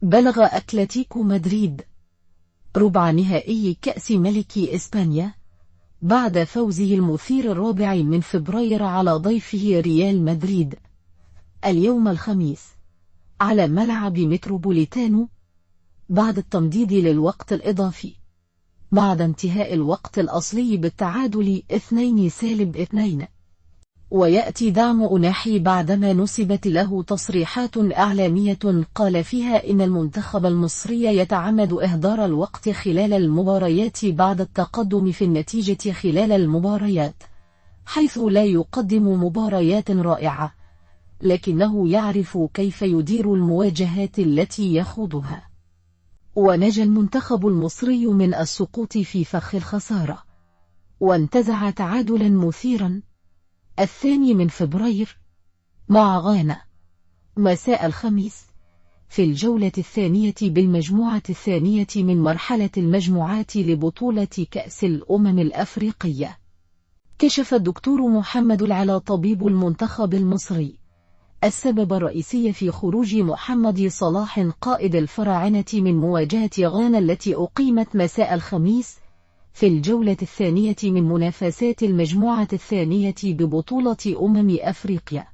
بلغ أتلتيكو مدريد ربع نهائي كأس ملك إسبانيا بعد فوزه المثير الرابع من فبراير على ضيفه ريال مدريد اليوم الخميس على ملعب متروبوليتانو بعد التمديد للوقت الإضافي بعد انتهاء الوقت الأصلي بالتعادل 2-2. ويأتي دعم أوناحي بعدما نسبت له تصريحات إعلامية قال فيها إن المنتخب المصري يتعمد إهدار الوقت خلال المباريات بعد التقدم في النتيجة خلال المباريات، حيث لا يقدم مباريات رائعة، لكنه يعرف كيف يدير المواجهات التي يخوضها. ونجا المنتخب المصري من السقوط في فخ الخسارة، وانتزع تعادلا مثيرا 2 فبراير مع غانا مساء الخميس في الجولة الثانية بالمجموعة الثانية من مرحلة المجموعات لبطولة كأس الأمم الأفريقية. كشف الدكتور محمد العلا طبيب المنتخب المصري السبب الرئيسي في خروج محمد صلاح قائد الفراعنة من مواجهة غانا التي أقيمت مساء الخميس في الجولة الثانية من منافسات المجموعة الثانية ببطولة أمم أفريقيا.